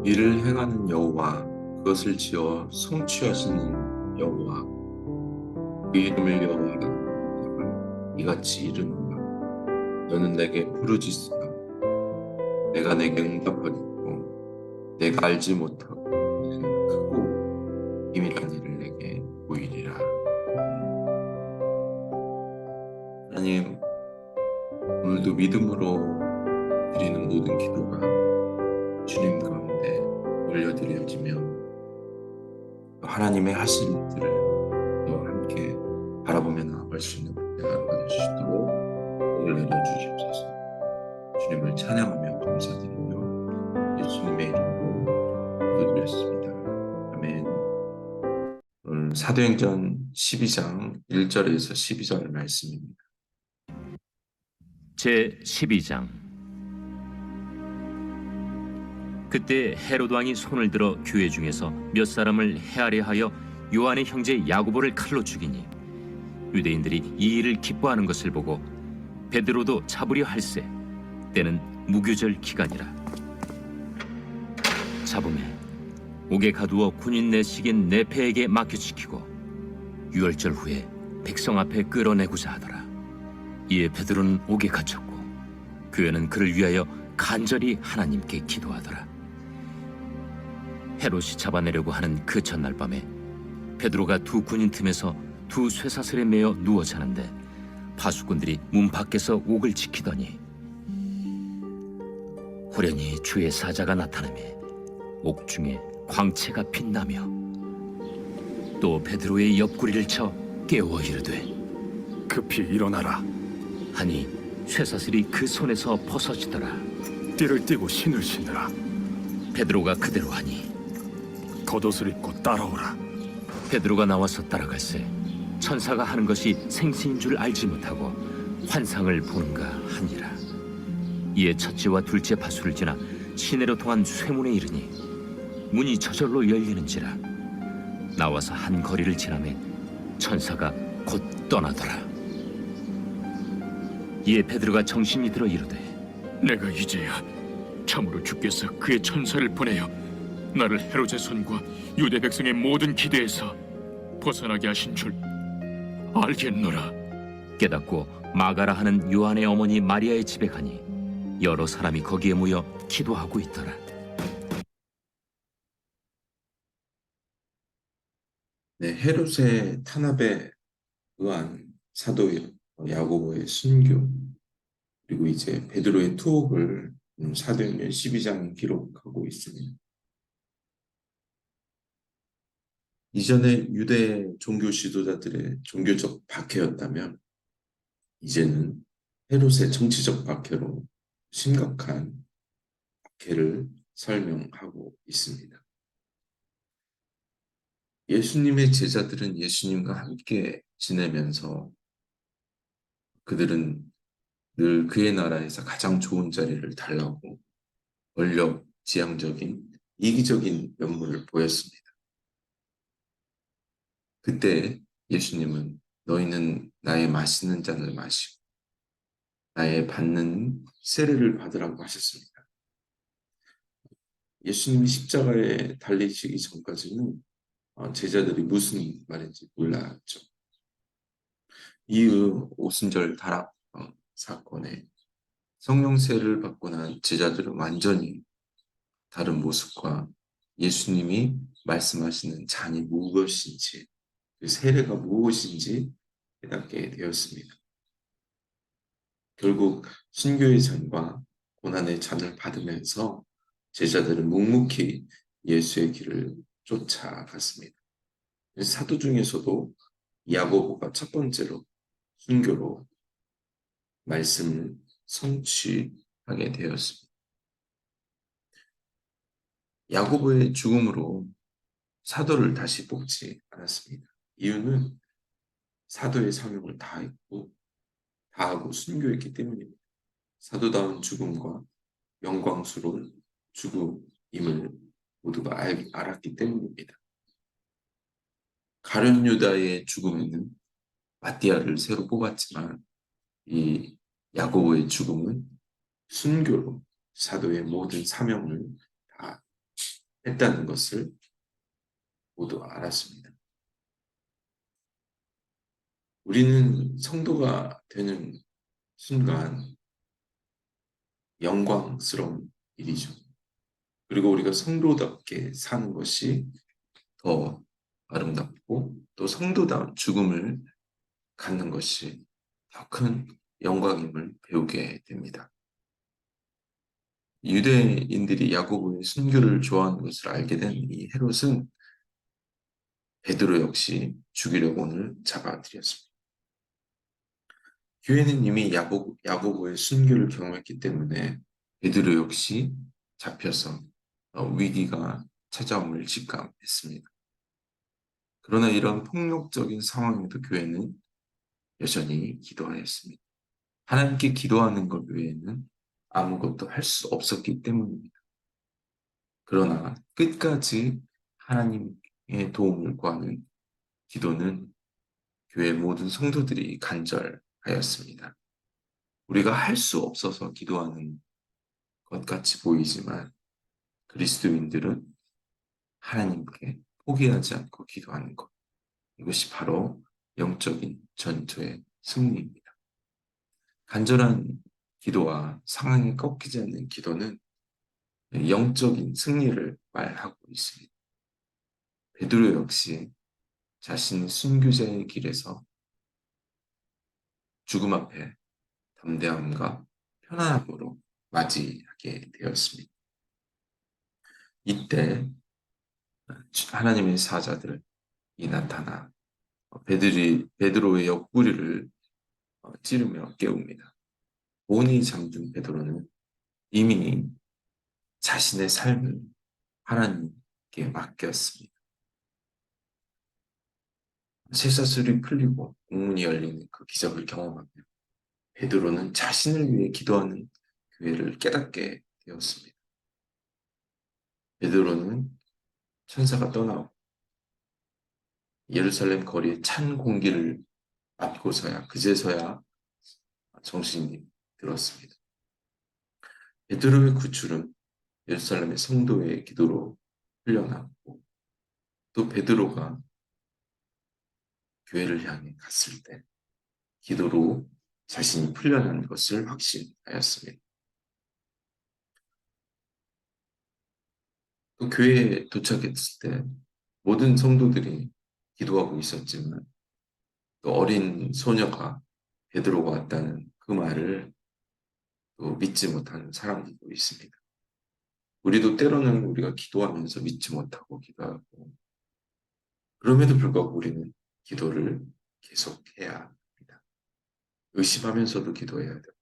이를 행하는 여호와, 그것을 지어 성취하시는 여호와, 그 이름을 여호와라 하다가 이같이 이르노라. 너는 내게 부르짖으라. 내가 내게 응답하겠고 내가 알지 못하고 이는 크고 비밀한 일을 내게 보이리라. 하나님, 오늘도 믿음으로 드리는 모든 기도가 주님 가운데 올려드려지며 하나님의 하실 일들을 또 함께 바라보며 나아갈 수 있는 은혜가 되시도록 복을 내려주십소서. 주님을 찬양하며 감사드리며 예수님의 이름으로 기도드렸습니다. 아멘. 오늘 사도행전 12장 1절에서 12절 말씀입니다. 제 12장. 그때 헤롯 왕이 손을 들어 교회 중에서 몇 사람을 해하려 하여 요한의 형제 야고보를 칼로 죽이니 유대인들이 이 일을 기뻐하는 것을 보고 베드로도 잡으려 할세. 때는 무교절 기간이라. 잡음에 옥에 가두어 군인 내식인 네페에게 맡겨지키고 유월절 후에 백성 앞에 끌어내고자 하더라. 이에 베드로는 옥에 갇혔고 교회는 그를 위하여 간절히 하나님께 기도하더라. 헤롯이 잡아내려고 하는 그 전날 밤에 베드로가 두 군인 틈에서 두 쇠사슬에 매어 누워 자는데 파수꾼들이 문 밖에서 옥을 지키더니 호련히 주의 사자가 나타나매 옥 중에 광채가 빛나며 또 베드로의 옆구리를 쳐 깨워 이르되 급히 일어나라. 하니 쇠사슬이 그 손에서 벗어지더라. 띠를 띠고 신을 신으라. 베드로가 그대로 하니 겉옷을 입고 따라오라. 베드로가 나와서 따라갈새 천사가 하는 것이 생시인 줄 알지 못하고 환상을 보는가 하니라. 이에 첫째와 둘째 파수를 지나 시내로 통한 쇠문에 이르니 문이 저절로 열리는지라. 나와서 한 거리를 지나매 천사가 곧 떠나더라. 이에 베드로가 정신이 들어 이르되 내가 이제야 참으로 주께서 그의 천사를 보내어 나를 헤롯의 손과 유대 백성의 모든 기대에서 벗어나게 하신 줄 알겠노라. 깨닫고 마가라 하는 요한의 어머니 마리아의 집에 가니 여러 사람이 거기에 모여 기도하고 있더라. 네, 헤롯의 탄압에 의한 사도 야고보의 순교, 그리고 이제 베드로의 투옥을 사도행전 12장 기록하고 있습니다. 이전에 유대 종교 지도자들의 종교적 박해였다면 이제는 헤롯의 정치적 박해로 심각한 박해를 설명하고 있습니다. 예수님의 제자들은 예수님과 함께 지내면서 그들은 늘 그의 나라에서 가장 좋은 자리를 달라고 권력, 지향적인, 이기적인 면모를 보였습니다. 그때 예수님은 너희는 나의 마시는 잔을 마시고 나의 받는 세례를 받으라고 하셨습니다. 예수님이 십자가에 달리시기 전까지는 제자들이 무슨 말인지 몰랐죠. 이후 오순절 타락 사건에 성령세를 받고 난 제자들은 완전히 다른 모습과 예수님이 말씀하시는 잔이 무엇인지, 그 세례가 무엇인지 깨닫게 되었습니다. 결국 순교의 잔과 고난의 잔을 받으면서 제자들은 묵묵히 예수의 길을 쫓아갔습니다. 사도 중에서도 야고보가 첫 번째로 순교로 말씀을 성취하게 되었습니다. 야고보의 죽음으로 사도를 다시 뽑지 않았습니다. 이유는 사도의 사명을 다하고 순교했기 때문입니다. 사도다운 죽음과 영광스러운 죽음임을 모두가 알았기 때문입니다. 가룟 유다의 죽음에는 마띠아를 새로 뽑았지만 이 야고보의 죽음은 순교로 사도의 모든 사명을 다 했다는 것을 모두 알았습니다. 우리는 성도가 되는 순간 영광스러운 일이죠. 그리고 우리가 성도답게 사는 것이 더 아름답고 또 성도다운 죽음을 갖는 것이 더 큰 영광임을 배우게 됩니다. 유대인들이 야고보의 순교를 좋아하는 것을 알게 된 이 헤롯은 베드로 역시 죽이려고 오늘 잡아들였습니다. 교회는 이미 야고보의 순교를 경험했기 때문에 베드로 역시 잡혀서 위기가 찾아옴을 직감했습니다. 그러나 이런 폭력적인 상황에도 교회는 여전히 기도하였습니다. 하나님께 기도하는 것 외에는 아무것도 할 수 없었기 때문입니다. 그러나 끝까지 하나님의 도움을 구하는 기도는 교회 모든 성도들이 간절하였습니다. 우리가 할 수 없어서 기도하는 것 같이 보이지만 그리스도인들은 하나님께 포기하지 않고 기도하는 것. 이것이 바로 영적인 전투의 승리입니다. 간절한 기도와 상황에 꺾이지 않는 기도는 영적인 승리를 말하고 있습니다. 베드로 역시 자신의 순교자의 길에서 죽음 앞에 담대함과 편안함으로 맞이하게 되었습니다. 이때 하나님의 사자들이 나타나 베드로의 옆구리를 찌르며 깨웁니다. 곤히 잠든 베드로는 이미 자신의 삶을 하나님께 맡겼습니다. 쇠사슬이 풀리고 옥문이 열리는 그 기적을 경험하며 베드로는 자신을 위해 기도하는 교회를 깨닫게 되었습니다. 베드로는 천사가 떠나고 예루살렘 거리에 찬 공기를 맡고서야 그제서야 정신이 들었습니다. 베드로의 구출은 예루살렘의 성도의 기도로 흘려나왔고 또 베드로가 교회를 향해 갔을 때 기도로 자신이 풀려난 것을 확신하였습니다. 또 교회에 도착했을 때 모든 성도들이 기도하고 있었지만 또 어린 소녀가 베드로가 왔다는 그 말을 또 믿지 못하는 사람들도 있습니다. 우리도 때로는 우리가 기도하면서 믿지 못하고 기도하고 그럼에도 불구하고 우리는 기도를 계속해야 합니다. 의심하면서도 기도해야 돼요.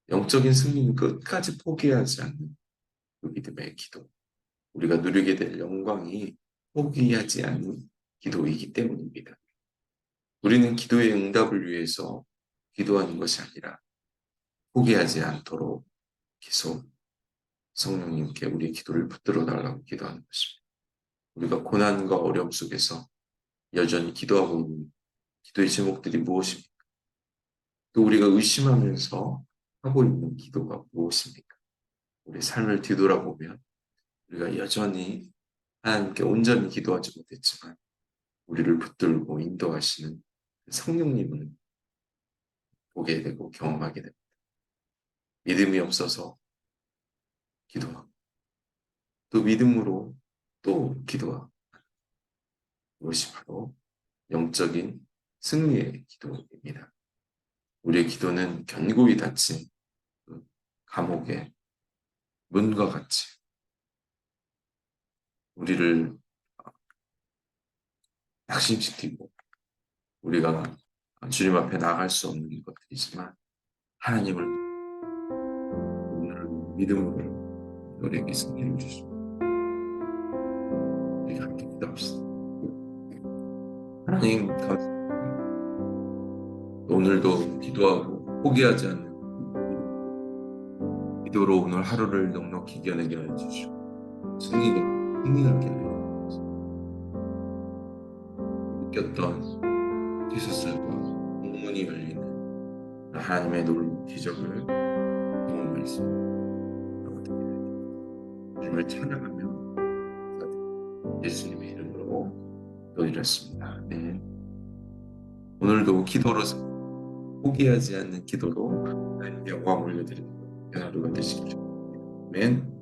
영적인 승리는 끝까지 포기하지 않는 그 믿음의 기도. 우리가 누리게 될 영광이 포기하지 않는 기도이기 때문입니다. 우리는 기도의 응답을 위해서 기도하는 것이 아니라 포기하지 않도록 계속 성령님께 우리의 기도를 붙들어 달라고 기도하는 것입니다. 우리가 고난과 어려움 속에서 여전히 기도하고 있는 기도의 제목들이 무엇입니까? 또 우리가 의심하면서 하고 있는 기도가 무엇입니까? 우리 삶을 뒤돌아보면 우리가 여전히 하나님께 온전히 기도하지 못했지만 우리를 붙들고 인도하시는 성령님을 보게 되고 경험하게 됩니다. 믿음이 없어서 기도하고 또 믿음으로 또 기도하고 그것이 바로 영적인 승리의 기도입니다. 우리의 기도는 견고히 닫힌 그 감옥의 문과 같이 우리를 낙심시키고 우리가 주님 앞에 나아갈 수 없는 것들이지만 하나님을 오늘 믿음으로 우리에게 승리를 주십니다. 우리가 함께 기도합시다. 하나님 감사합니다. 오늘도 기도하고 포기하지 않는 기도로 오늘 하루를 넉넉히 이겨내게 하여 주시고 승리하게 하여 주시고 느꼈던 뒤서슬과 옥문이 열리는 하나님의 놀라운 기적을 경험할 수 있는 주님을 찬양하며 예수님의 이름으로 기도드렸습니다. 네. 오늘도 기도로 포기하지 않는 기도로 하나님께 영광 올려드리는 하루가 되시길 바랍니다. 아멘.